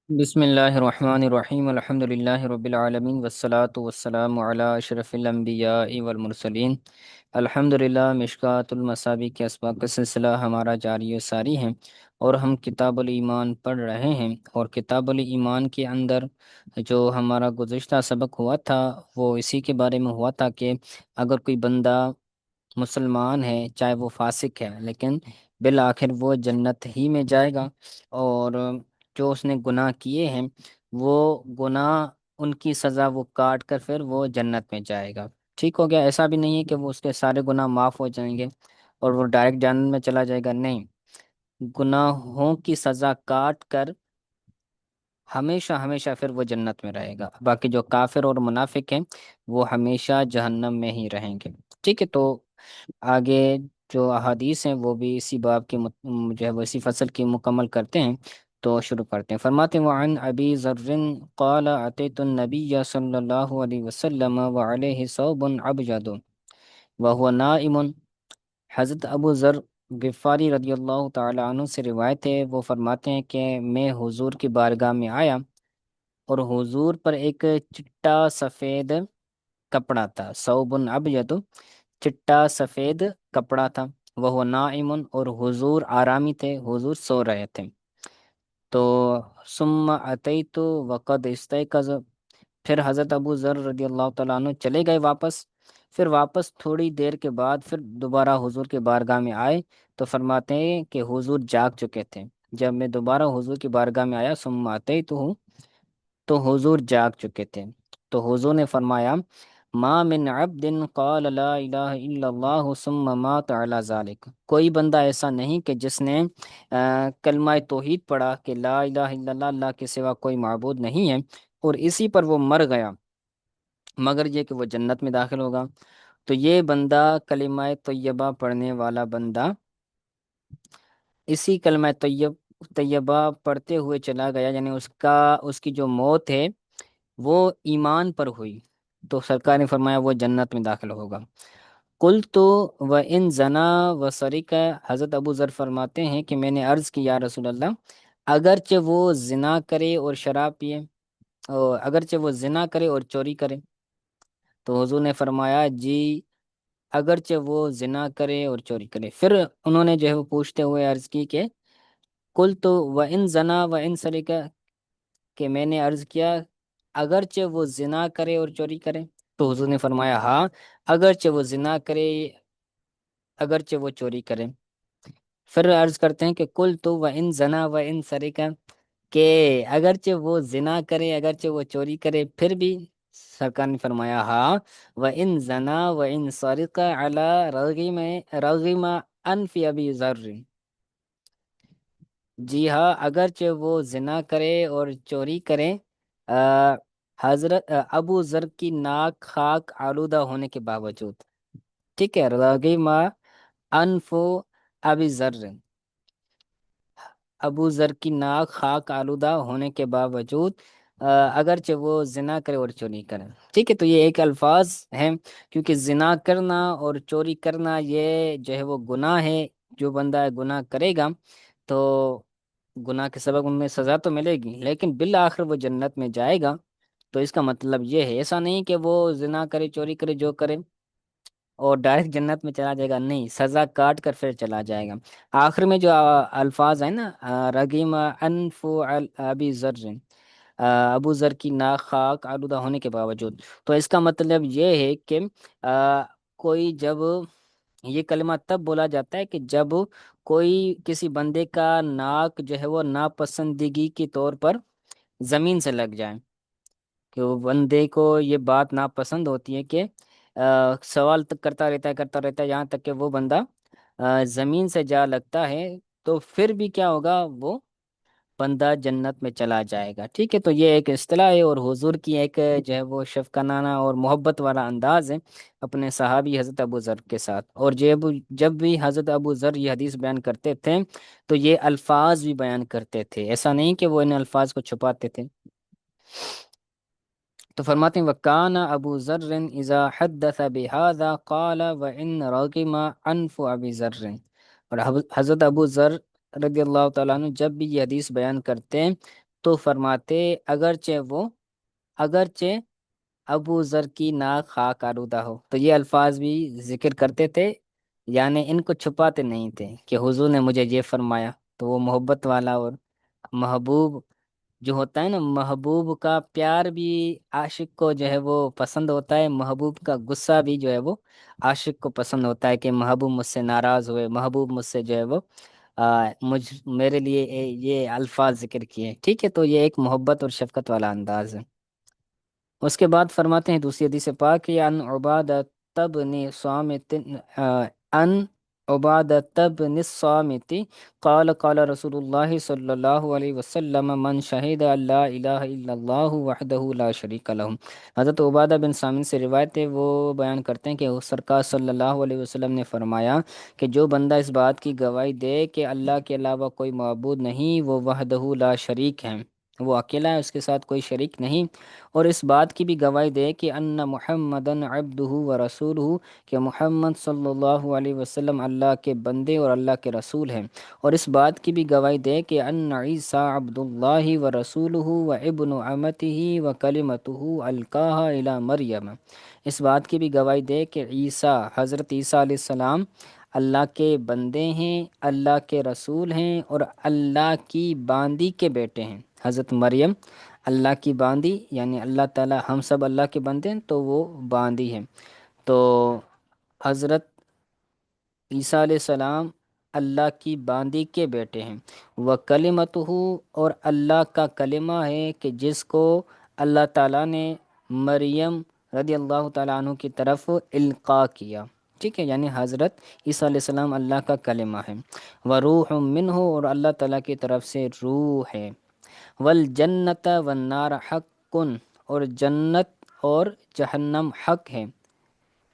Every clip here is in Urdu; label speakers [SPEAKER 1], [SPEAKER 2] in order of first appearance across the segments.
[SPEAKER 1] بسم اللہ الرحمن الرحیم الحمد للہ رب العالمین والصلاة والسلام علی اشرف الانبیاء والمرسلین الحمد للہ مشکوٰۃ المصابیح کے اسباق کا سلسلہ ہمارا جاری و ساری ہے، اور ہم کتاب الایمان پڑھ رہے ہیں، اور کتاب الایمان کے اندر جو ہمارا گزشتہ سبق ہوا تھا وہ اسی کے بارے میں ہوا تھا کہ اگر کوئی بندہ مسلمان ہے چاہے وہ فاسق ہے، لیکن بالآخر وہ جنت ہی میں جائے گا، اور جو اس نے گناہ کیے ہیں وہ گناہ ان کی سزا وہ کاٹ کر پھر وہ جنت میں جائے گا۔ ٹھیک ہو گیا؟ ایسا بھی نہیں ہے کہ وہ اس کے سارے گناہ معاف ہو جائیں گے اور وہ ڈائریکٹ جنت میں چلا جائے گا، نہیں، گناہوں کی سزا کاٹ کر ہمیشہ ہمیشہ پھر وہ جنت میں رہے گا۔ باقی جو کافر اور منافق ہیں وہ ہمیشہ جہنم میں ہی رہیں گے۔ ٹھیک ہے، تو آگے جو احادیث ہیں وہ بھی اسی باب کی جو ہے وہ اسی فصل کی مکمل کرتے ہیں، تو شروع کرتے ہیں۔ فرماتے ہیں وعن ابی ذر قال اتیت النبی صلی اللہ علیہ وسلم وعلیہ ثوب ابیض وهو نائم۔ حضرت ابو ذر غفاری رضی اللہ تعالی عنہ سے روایت ہے، وہ فرماتے ہیں کہ میں حضور کی بارگاہ میں آیا اور حضور پر ایک چٹا سفید کپڑا تھا، ثوب ابیض، چٹا سفید کپڑا تھا، وہ نائم، اور حضور آرامی تھے، حضور سو رہے تھے۔ تو ثم اتیت وقد استيقظ، پھر حضرت ابو ذر رضی اللہ تعالیٰ عنہ چلے گئے واپس، پھر واپس تھوڑی دیر کے بعد پھر دوبارہ حضور کے بارگاہ میں آئے تو فرماتے ہیں کہ حضور جاگ چکے تھے۔ جب میں دوبارہ حضور کی بارگاہ میں آیا ثم اتیت ہوں تو حضور جاگ چکے تھے، تو حضور نے فرمایا ما من عبد قال لا الہ الا اللہ ثم مات علی ذلک، کوئی بندہ ایسا نہیں کہ جس نے کلمہ توحید پڑھا کہ لا الہ الا اللہ، اللہ کے سوا کوئی معبود نہیں ہے، اور اسی پر وہ مر گیا، مگر یہ کہ وہ جنت میں داخل ہوگا۔ تو یہ بندہ کلمہ طیبہ پڑھنے والا بندہ اسی کلمہ طیبہ پڑھتے ہوئے چلا گیا، یعنی اس کی جو موت ہے وہ ایمان پر ہوئی، تو سرکار نے فرمایا وہ جنت میں داخل ہوگا۔ کل تو و ان زنا و سرق، حضرت ابو ذر فرماتے ہیں کہ میں نے عرض کی یا رسول اللہ، اگرچہ وہ زنا کرے اور شراب پیے، اور اگرچہ وہ زنا کرے اور چوری کرے، تو حضور نے فرمایا جی، اگرچہ وہ زنا کرے اور چوری کرے۔ پھر انہوں نے جو ہے وہ پوچھتے ہوئے عرض کی کہ کل تو و ان زنا و ان سرق، کہ میں نے عرض کیا اگرچہ وہ زنا کرے اور چوری کرے، تو حضور نے فرمایا ہاں، اگرچہ وہ زنا کرے، اگرچہ وہ چوری کرے۔ پھر عرض کرتے ہیں کہ کل تو و ان زنا و ان سرقہ، کہ اگرچہ وہ زنا کرے، اگرچہ وہ چوری کرے، پھر بھی سرکار نے فرمایا ہاں، و ان زنا و ان سرقہ علی رغم انف ابی ذر، جی ہاں، اگرچہ وہ زنا کرے اور چوری کرے، آ، حضرت ابو ذر کی ناک خاک آلودہ ہونے کے باوجود، ٹھیک ہے، رغم انف ابی ذر، ابو ذر کی ناک خاک آلودہ ہونے کے باوجود اگرچہ وہ زنا کرے اور چوری کرے، ٹھیک ہے۔ تو یہ ایک الفاظ ہیں، کیونکہ زنا کرنا اور چوری کرنا یہ جو ہے وہ گناہ ہے، جو بندہ گناہ کرے گا تو گناہ کے سبب ان میں سزا تو ملے گی، لیکن بالآخر وہ جنت میں جائے گا۔ تو اس کا مطلب یہ ہے، ایسا نہیں کہ وہ زنا کرے، چوری کرے، جو کرے اور ڈائریکٹ جنت میں چلا جائے گا، نہیں، سزا کاٹ کر پھر چلا جائے گا۔ آخر میں جو الفاظ ہیں نا، رغیم انف ابی ذر، ابو ذر کی ناک خاک آلودہ ہونے کے باوجود، تو اس کا مطلب یہ ہے کہ کوئی جب یہ کلمہ تب بولا جاتا ہے کہ جب کوئی کسی بندے کا ناک جو ہے وہ ناپسندگی کے طور پر زمین سے لگ جائے، کہ وہ بندے کو یہ بات ناپسند ہوتی ہے کہ سوال تک کرتا رہتا ہے یہاں تک کہ وہ بندہ زمین سے جا لگتا ہے، تو پھر بھی کیا ہوگا، وہ بندہ جنت میں چلا جائے گا۔ ٹھیک ہے، تو یہ ایک اصطلاح ہے، اور حضور کی ایک جو ہے وہ شفقانہ اور محبت والا انداز ہے اپنے صحابی حضرت ابو ذر کے ساتھ، اور جب بھی حضرت ابو ذر یہ حدیث بیان کرتے تھے تو یہ الفاظ بھی بیان کرتے تھے، ایسا نہیں کہ وہ ان الفاظ کو چھپاتے تھے۔ تو فرماتے ہیں وکان ابو ذر اذا حدث بهذا قال وان رغم انف ابی ذر، اور حضرت ابو ذر رضی اللہ تعالیٰ عنہ جب بھی یہ حدیث بیان کرتے ہیں تو فرماتے اگرچہ ابو ذر کی ناک خاک آلودہ ہو، تو یہ الفاظ بھی ذکر کرتے تھے، یعنی ان کو چھپاتے نہیں تھے کہ حضور نے مجھے یہ فرمایا۔ تو وہ محبت والا اور محبوب جو ہوتا ہے نا، محبوب کا پیار بھی عاشق کو جو ہے وہ پسند ہوتا ہے، محبوب کا غصہ بھی جو ہے وہ عاشق کو پسند ہوتا ہے، کہ محبوب مجھ سے ناراض ہوئے، محبوب مجھ سے جو ہے وہ میرے لیے یہ الفاظ ذکر کیے، ٹھیک ہے۔ تو یہ ایک محبت اور شفقت والا انداز ہے۔ اس کے بعد فرماتے ہیں دوسری حدیث پاک کہ ان عبادۃ بن صامت ان عبادۃ بن الصامت قال قال رسول اللہ صلی اللہ علیہ وسلم من شہد اللہ الہ الا اللہ وحدہ لا شریک لہ۔ حضرت عبادہ بن صامت سے روایت ہے، وہ بیان کرتے ہیں کہ سرکار صلی اللہ علیہ وسلم نے فرمایا کہ جو بندہ اس بات کی گواہی دے کہ اللہ کے علاوہ کوئی معبود نہیں، وہ وحدہ لا شریک ہے، وہ اکیلا ہے، اس کے ساتھ کوئی شریک نہیں، اور اس بات کی بھی گواہی دے کہ ان محمدن عبدہ و رسولہ، کہ محمد صلی اللہ علیہ وسلم اللہ کے بندے اور اللہ کے رسول ہیں، اور اس بات کی بھی گواہی دے کہ ان عیسیٰ عبد اللہ و رسولہ و ابن امتہ و کلمتہ القاها الی مریم، اس بات کی بھی گواہی دے کہ عیسیٰ، حضرت عیسیٰ علیہ السلام اللہ کے بندے ہیں، اللہ کے رسول ہیں، اور اللہ کی باندی کے بیٹے ہیں۔ حضرت مریم اللہ کی باندی، یعنی اللہ تعالی ہم سب اللہ کے بندے ہیں تو وہ باندی ہیں۔ تو حضرت عیسیٰ علیہ السلام اللہ کی باندی کے بیٹے ہیں، وہ کلمتہ، اور اللہ کا کلمہ ہے کہ جس کو اللہ تعالیٰ نے مریم رضی اللہ تعالیٰ عنہ کی طرف القاء کیا، ٹھیک ہے، یعنی حضرت عیسیٰ علیہ السلام اللہ کا کلمہ ہے، وروح منہ، اور اللہ تعالیٰ کی طرف سے روح ہے، والجنت والنار حق، اور جنت اور جہنم حق ہے،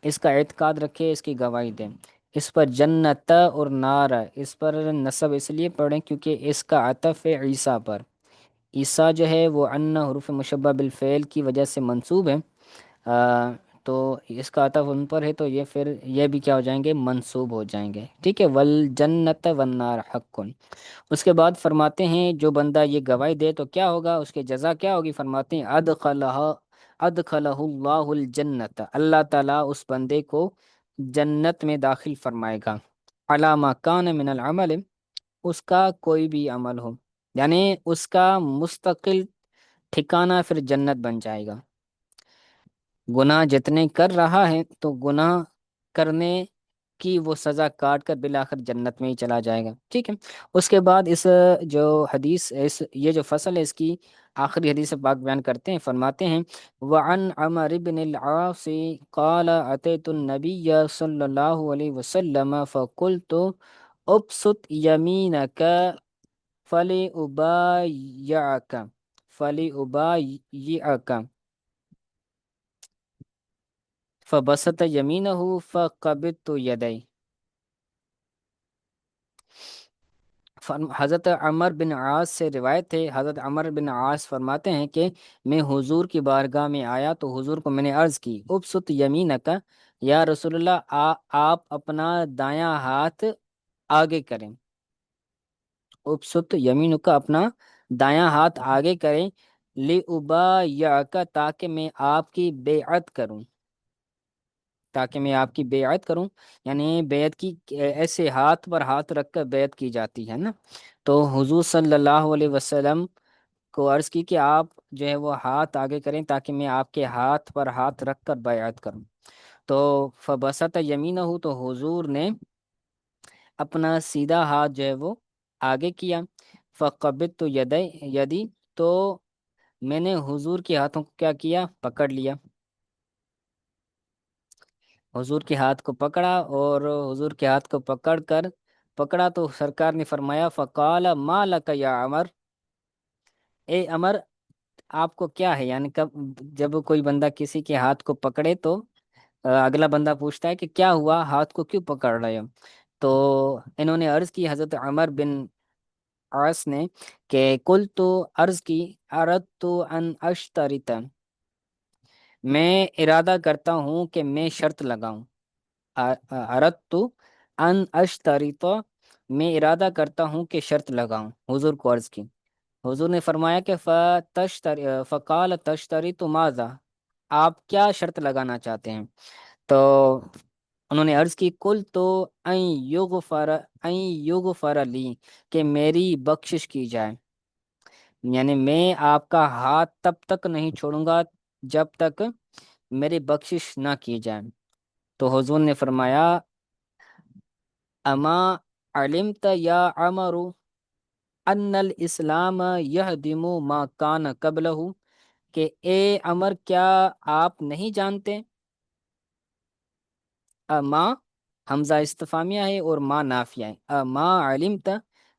[SPEAKER 1] اس کا اعتقاد رکھے، اس کی گواہی دیں۔ اس پر جنت اور نار، اس پر نصب اس لیے پڑھیں کیونکہ اس کا عطف ہے عیسیٰ پر۔ عیسیٰ جو ہے وہ ان حروف مشبہ بالفعل کی وجہ سے منصوب ہے، تو اس کا عطف ان پر ہے، تو یہ پھر یہ بھی کیا ہو جائیں گے، منصوب ہو جائیں گے، ٹھیک ہے، والجنت والنار حق۔ اس کے بعد فرماتے ہیں جو بندہ یہ گواہی دے تو کیا ہوگا، اس کے جزا کیا ہوگی، فرماتے ہیں ادخلہ اللہ الجنت، اللہ تعالیٰ اس بندے کو جنت میں داخل فرمائے گا، علی ما کان من العمل، اس کا کوئی بھی عمل ہو، یعنی اس کا مستقل ٹھکانہ پھر جنت بن جائے گا۔ گناہ جتنے کر رہا ہے تو گناہ کرنے کی وہ سزا کاٹ کر بالآخر جنت میں ہی چلا جائے گا، ٹھیک ہے۔ اس کے بعد اس جو حدیث یہ جو فصل ہے، اس کی آخری حدیث پاک بیان کرتے ہیں، فرماتے ہیں وعن عمر بن العاص قال اتيت النبي صلی اللہ علیہ وسلم فقلت ابسط يمينك فلأبايعك فلأبايعك فبسط يمينه فقبضت يديه۔ حضرت عمر بن عاص سے روایت ہے، حضرت عمر بن عاص فرماتے ہیں کہ میں حضور کی بارگاہ میں آیا تو حضور کو میں نے عرض کی ابسط یمینک، یا رسول اللہ آپ اپنا دایاں ہاتھ آگے کریں، ابسط یمینک، اپنا دایاں ہاتھ آگے کریں، لِأُبَايِعَكَ، تاکہ میں آپ کی بیعت کروں، تاکہ میں آپ کی بیعت کروں، یعنی بیعت کی ایسے ہاتھ پر ہاتھ رکھ کر بیعت کی جاتی ہے نا، تو حضور صلی اللہ علیہ وسلم کو عرض کی کہ آپ جو ہے وہ ہاتھ آگے کریں تاکہ میں آپ کے ہاتھ پر ہاتھ رکھ کر بیعت کروں۔ تو فبسط یمینہ، تو حضور نے اپنا سیدھا ہاتھ جو ہے وہ آگے کیا، فقبضت یدی، تو میں نے حضور کے ہاتھوں کو کیا کیا، پکڑ لیا، حضور کے ہاتھ کو پکڑا، اور حضور کے ہاتھ کو پکڑا تو سرکار نے فرمایا فقال ما لک یا عمر، اے عمر آپ کو کیا ہے، یعنی جب کوئی بندہ کسی کے ہاتھ کو پکڑے تو اگلا بندہ پوچھتا ہے کہ کیا ہوا، ہاتھ کو کیوں پکڑ رہے ہو، تو انہوں نے عرض کی، حضرت عمر بن عاص نے، کہ کل تو عرض کی اردت ان اشترط، میں ارادہ کرتا ہوں کہ میں شرط لگاؤں، اردت ان اشترط، میں ارادہ کرتا ہوں کہ شرط لگاؤں، حضور کو عرض کی، حضور نے فرمایا کہ فقال تشتری تو ماذا، آپ کیا شرط لگانا چاہتے ہیں؟ تو انہوں نے عرض کی کل تو این یغفر لی، کہ میری بخشش کی جائے، یعنی میں آپ کا ہاتھ تب تک نہیں چھوڑوں گا جب تک میری بخشش نہ کی جائے۔ تو حضور نے فرمایا اما علمت یا عمر ان الاسلام یہدم ما کان قبلہ، کہ اے عمر کیا آپ نہیں جانتے، اما حمزہ استفامیہ ہے اور ما نافیہ ہے، اما علمت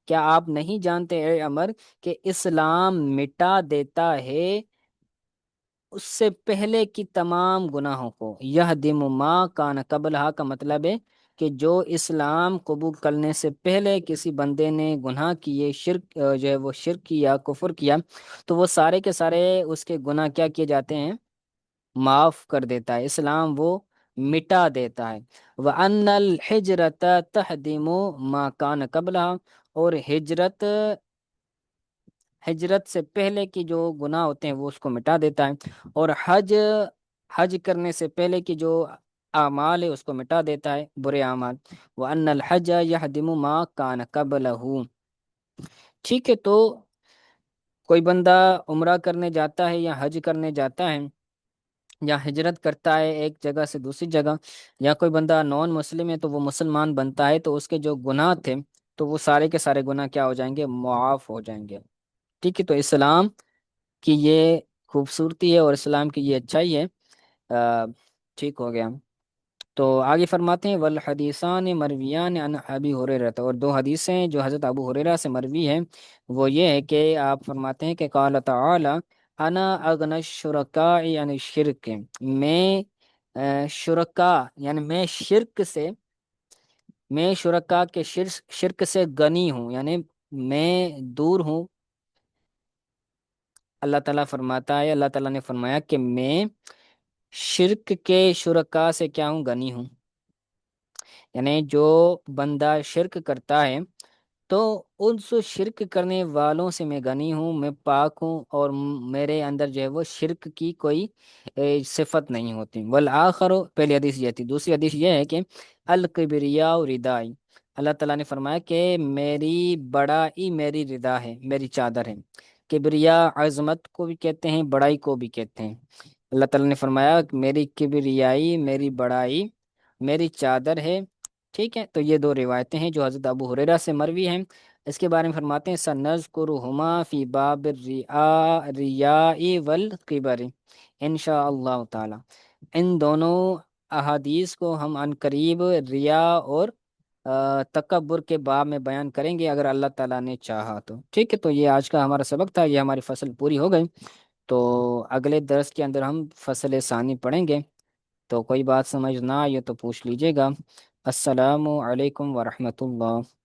[SPEAKER 1] کیا آپ نہیں جانتے اے عمر کہ اسلام مٹا دیتا ہے اس سے پہلے کی تمام گناہوں کو، یہ دم ما کان قبلہ کا مطلب ہے کہ جو اسلام قبول کرنے سے پہلے کسی بندے نے گناہ کیے، شرک جو ہے وہ شرک کیا، کفر کیا، تو وہ سارے کے سارے اس کے گناہ کیا کیے جاتے ہیں، معاف کر دیتا ہے، اسلام وہ مٹا دیتا ہے۔ وَأَنَّ الْحِجْرَةَ تَحْدِمُ مَا كَانَ قَبْلَهَا، اور ہجرت سے پہلے کی جو گناہ ہوتے ہیں وہ اس کو مٹا دیتا ہے، اور حج کرنے سے پہلے کی جو اعمال ہے اس کو مٹا دیتا ہے، برے اعمال۔ وَأَنَّ الْحَجَّ يَهْدِمُ مَا كَانَ قَبْلَهُ۔ ٹھیک ہے، تو کوئی بندہ عمرہ کرنے جاتا ہے یا حج کرنے جاتا ہے یا ہجرت کرتا ہے ایک جگہ سے دوسری جگہ، یا کوئی بندہ نان مسلم ہے تو وہ مسلمان بنتا ہے، تو اس کے جو گناہ تھے تو وہ سارے کے سارے گناہ کیا ہو جائیں گے، معاف ہو جائیں گے۔ ٹھیک ہے، تو اسلام کی یہ خوبصورتی ہے اور اسلام کی یہ اچھائی ہے۔ آ، ٹھیک ہو گیا، تو آگے فرماتے ہیں والحدیثان مرویان عن ابی ہریرہ، اور دو حدیثیں جو حضرت ابو ہریرہ سے مروی ہیں وہ یہ ہے کہ آپ فرماتے ہیں کہ قال تعالی انا اغنى الشرکاء عن الشرک، میں شرکا یعنی میں شرکا کے شرک سے غنی ہوں، یعنی میں دور ہوں۔ اللہ تعالیٰ فرماتا ہے، اللہ تعالیٰ نے فرمایا کہ میں شرک کے شرکا سے کیا ہوں، غنی ہوں، یعنی جو بندہ شرک کرتا ہے تو ان سے شرک کرنے والوں سے میں غنی ہوں، میں پاک ہوں، اور میرے اندر جو ہے وہ شرک کی کوئی صفت نہیں ہوتی۔ والآخر، پہلی حدیث یہ تھی، دوسری حدیث یہ ہے کہ الکبریاء ردائی، اللہ تعالیٰ نے فرمایا کہ میری بڑائی میری ردا ہے، میری چادر ہے۔ کبریا عظمت کو بھی کہتے ہیں، بڑائی کو بھی کہتے ہیں۔ اللہ تعالیٰ نے فرمایا کہ میری کبریائی، میری بڑائی میری چادر ہے۔ ٹھیک ہے، تو یہ دو روایتیں ہیں جو حضرت ابو ہریرہ سے مروی ہیں۔ اس کے بارے میں فرماتے ہیں سنذکرہما فی باب الریاء والکبر انشاء اللہ تعالی، ان دونوں احادیث کو ہم عن قریب ریا اور تکبر کے باب میں بیان کریں گے اگر اللہ تعالیٰ نے چاہا تو۔ ٹھیک ہے، تو یہ آج کا ہمارا سبق تھا، یہ ہماری فصل پوری ہو گئی، تو اگلے درس کے اندر ہم فصل ثانی پڑھیں گے۔ تو کوئی بات سمجھ نہ آئے تو پوچھ لیجیے گا۔ السلام علیکم ورحمۃ اللہ۔